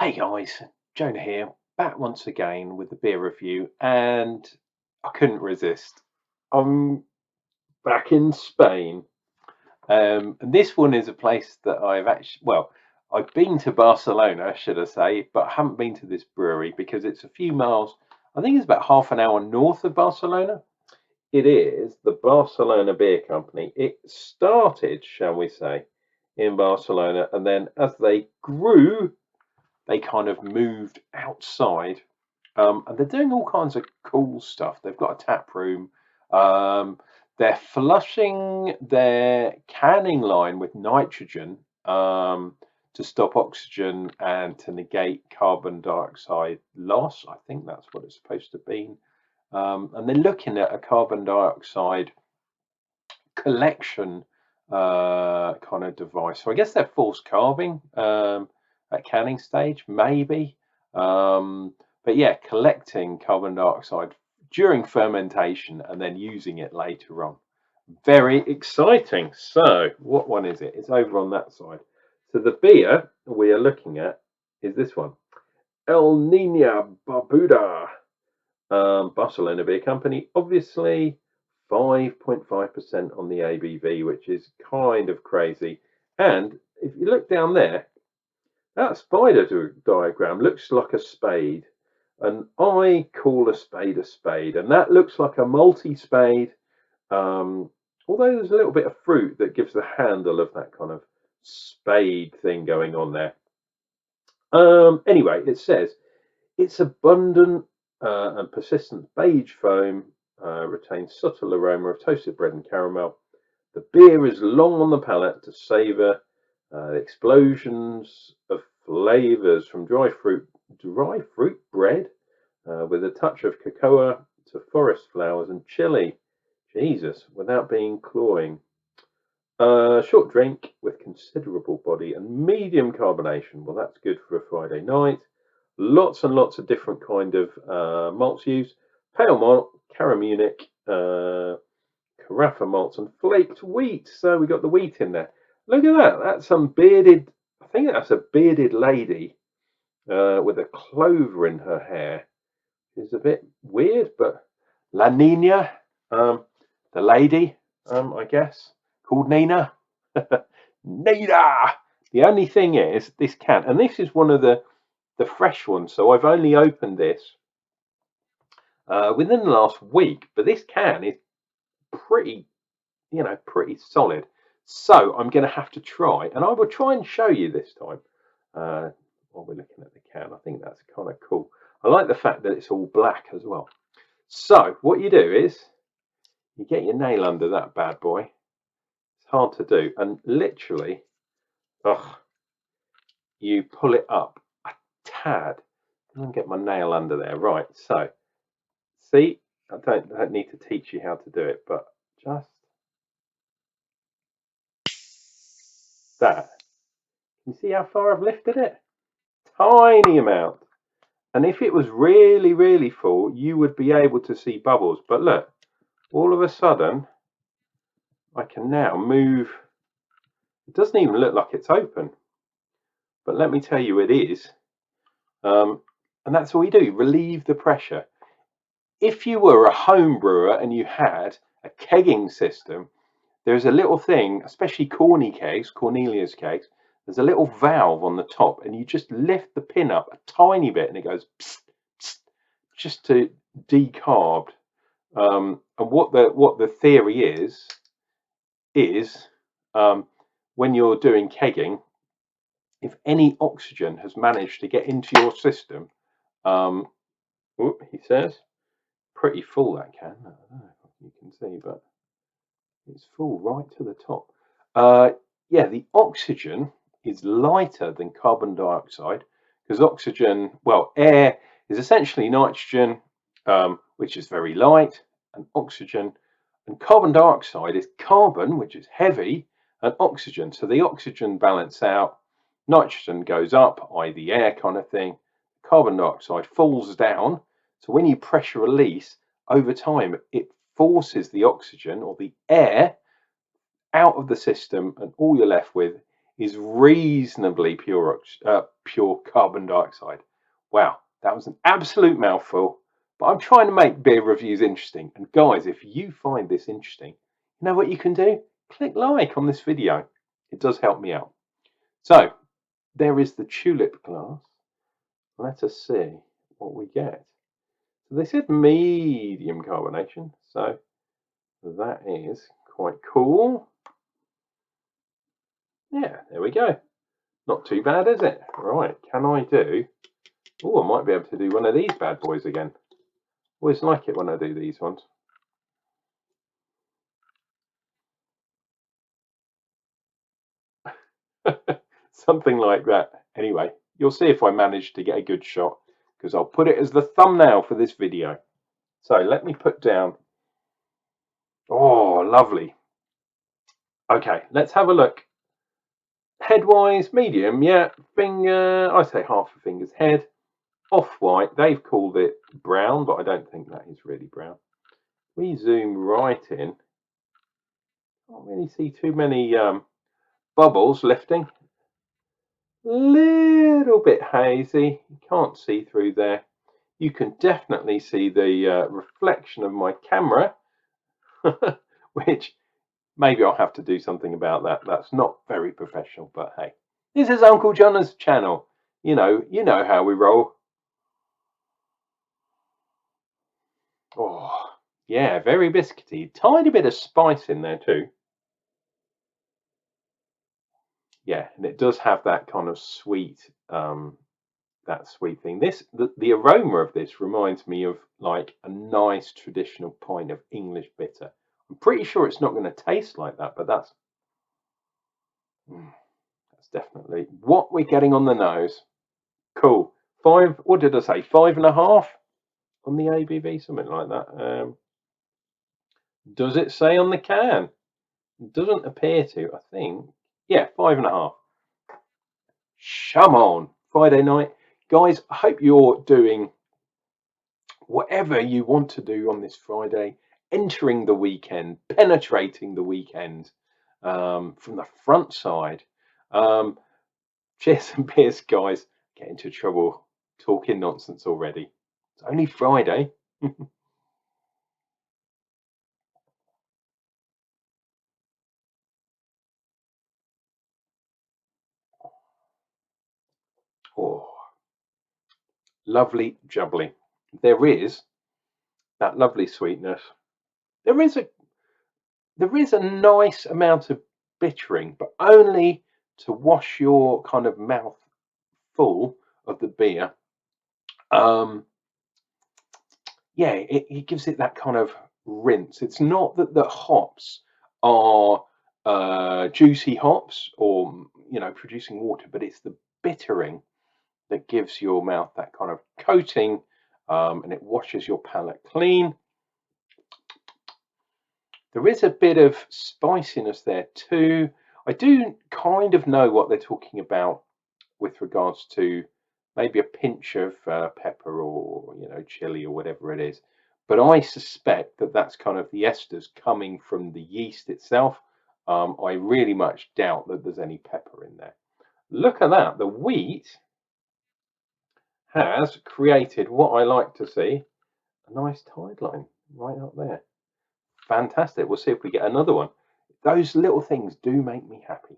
Hey guys, Jonah here, back once again with the beer review, and I couldn't resist. I'm back in Spain, and this one is a place that I've been to Barcelona, should I say, but I haven't been to this brewery because it's a few miles. I think it's about half an hour north of Barcelona. It is the Barcelona Beer Company. It started, shall we say, in Barcelona, and then as they grew they kind of moved outside, and they're doing all kinds of cool stuff. They've got a tap room. Um, they're flushing their canning line with nitrogen to stop oxygen and to negate carbon dioxide loss. I think that's what it's supposed to be. And they're looking at a carbon dioxide collection kind of device. So I guess they're forced carving at canning stage, maybe. But yeah, collecting carbon dioxide during fermentation and then using it later on. Very exciting. So what one is it? It's over on that side. So the beer we are looking at is this one. El Niña Barbuda, Barcelona Beer Company. Obviously 5.5% on the ABV, which is kind of crazy. And if you look down there, that spider diagram looks like a spade. And I call a spade, and that looks like a multi-spade. Although there's a little bit of fruit that gives the handle of that kind of spade thing going on there. Anyway, it says it's abundant and persistent beige foam, retains subtle aroma of toasted bread and caramel. The beer is long on the palate to savour explosions of flavours from dry fruit bread with a touch of cocoa to forest flowers and chili. Jesus, without being cloying. Short drink with considerable body and medium carbonation. Well, that's good for a Friday night. Lots and lots of different kind of malts used. Pale malt, Cara Munich, Carafa malts and flaked wheat. So we got the wheat in there. Look at that. That's some bearded, I think that's a bearded lady with a clover in her hair. It's a bit weird, but La Nina, the lady, I guess, called Nina. Nina! The only thing is, this can, and this is one of the fresh ones, so I've only opened this within the last week, but this can is pretty, pretty solid. So I'm going to have to try, and I will try and show you this time while we're looking at the can. I think that's kind of cool. I like the fact that it's all black as well. So what you do is you get your nail under that bad boy. It's hard to do, and literally, you pull it up a tad. I'll get my nail under there. Right, so see, I don't need to teach you how to do it, but just that. You see how far I've lifted it? Tiny amount. And if it was really, really full, you would be able to see bubbles. But look, all of a sudden, I can now move. It doesn't even look like it's open. But let me tell you, it is. And that's all you do, relieve the pressure. If you were a home brewer and you had a kegging system, there's a little thing, especially Cornelius kegs, there's a little valve on the top, and you just lift the pin up a tiny bit and it goes psst, psst, just to decarb. And what the theory is when you're doing kegging, if any oxygen has managed to get into your system, he says, pretty full that can. I don't know if you can see, but it's full right to the top. Yeah, the oxygen is lighter than carbon dioxide because oxygen, well, air is essentially nitrogen, which is very light, and oxygen, and carbon dioxide is carbon, which is heavy, and oxygen. So the oxygen balance out, nitrogen goes up, i.e. the air kind of thing, carbon dioxide falls down. So when you pressure release, over time, it forces the oxygen or the air out of the system, and all you're left with is reasonably pure carbon dioxide. Wow, that was an absolute mouthful. But I'm trying to make beer reviews interesting. And guys, if you find this interesting, you know what you can do? Click like on this video. It does help me out. So there is the tulip glass. Let us see what we get. So they said medium carbonation, so that is quite cool. Yeah, there we go. Not too bad, is it? Right, can I do... Oh, I might be able to do one of these bad boys again. Always like it when I do these ones. Something like that. Anyway, you'll see if I manage to get a good shot, because I'll put it as the thumbnail for this video. So let me put down... Oh, lovely. Okay, let's have a look. Head-wise, medium, yeah. Finger, I say half a finger's head. Off-white, they've called it brown, but I don't think that is really brown. We zoom right in. Can't really see too many bubbles lifting. Little bit hazy. You can't see through there. You can definitely see the reflection of my camera, which maybe I'll have to do something about that. That's not very professional, but hey, this is Unclejona's channel. You know how we roll. Oh, yeah, very biscuity. Tiny bit of spice in there too. Yeah, and it does have that kind of sweet, that sweet thing. The aroma of this reminds me of like a nice traditional pint of English bitter. I'm pretty sure it's not going to taste like that, but that's definitely what we're getting on the nose. Cool. What did I say? 5.5 on the ABV, something like that. Does it say on the can? It doesn't appear to, I think. Yeah, 5.5. Come on, Friday night. Guys, I hope you're doing whatever you want to do on this Friday, entering the weekend, penetrating the weekend from the front side. Cheers and beers, guys. Get into trouble talking nonsense already. It's only Friday. Oh, lovely jubbly. There is that lovely sweetness. There is a nice amount of bittering, but only to wash your kind of mouth full of the beer. Yeah, it gives it that kind of rinse. It's not that the hops are juicy hops or producing water, but it's the bittering that gives your mouth that kind of coating, and it washes your palate clean. There is a bit of spiciness there too. I do kind of know what they're talking about with regards to maybe a pinch of pepper or chili or whatever it is, but I suspect that that's kind of the esters coming from the yeast itself. I really much doubt that there's any pepper in there. Look at that, the wheat has created what I like to see, a nice tide line right up there. Fantastic. We'll see if we get another one. Those little things do make me happy.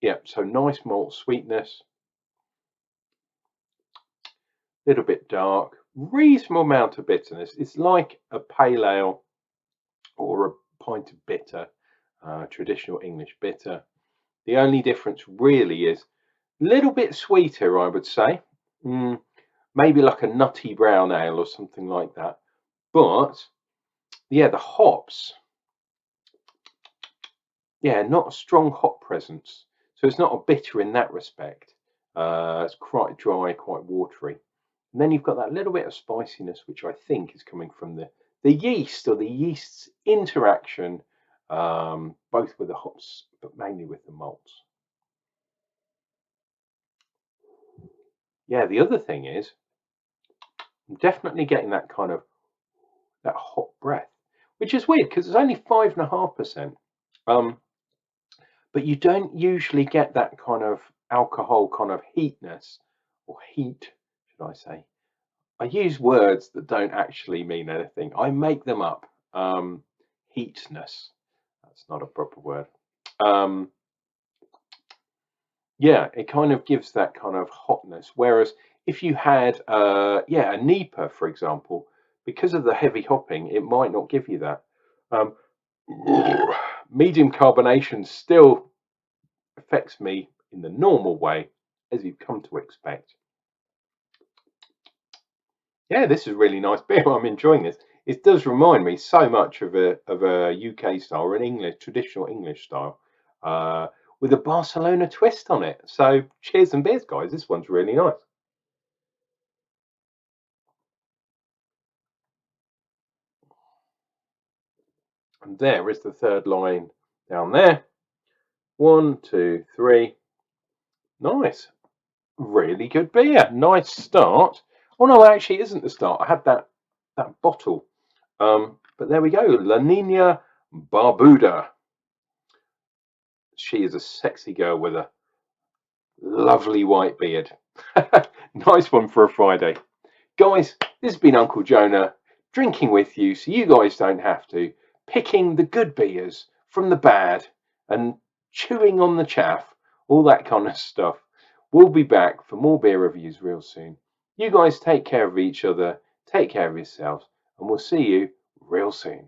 Yeah, so nice malt sweetness, little bit dark, reasonable amount of bitterness. It's like a pale ale or a pint of bitter, traditional English bitter. The only difference really is a little bit sweeter, I would say. Maybe like a nutty brown ale or something like that. But yeah, the hops, yeah, not a strong hop presence. So it's not a bitter in that respect. It's quite dry, quite watery. And then you've got that little bit of spiciness, which I think is coming from the yeast or the yeast's interaction, both with the hops, but mainly with the malts. yeah, the other thing is I'm definitely getting that kind of that hot breath, which is weird because it's only 5.5%. But you don't usually get that kind of alcohol kind of heatness or heat, should I say. I use words that don't actually mean anything. I make them up. Heatness. That's not a proper word. Um, yeah, it kind of gives that kind of hotness. Whereas if you had, a NEPA, for example, because of the heavy hopping, it might not give you that. Um, medium carbonation still affects me in the normal way, as you've come to expect. Yeah, this is really nice beer. I'm enjoying this. It does remind me so much of a UK style or an English traditional English style, uh, with a Barcelona twist on it. So cheers and beers, guys. This one's really nice. And there is the third line down there. 1, 2, 3. Nice. Really good beer. Nice start. Oh no, actually, it isn't the start. I had that bottle. But there we go. La Nina Barbuda. She is a sexy girl with a lovely white beard. Nice one for a Friday. Guys, this has been Uncle Jonah drinking with you so you guys don't have to, picking the good beers from the bad and chewing on the chaff, all that kind of stuff. We'll be back for more beer reviews real soon. You guys take care of each other, take care of yourselves, and we'll see you real soon.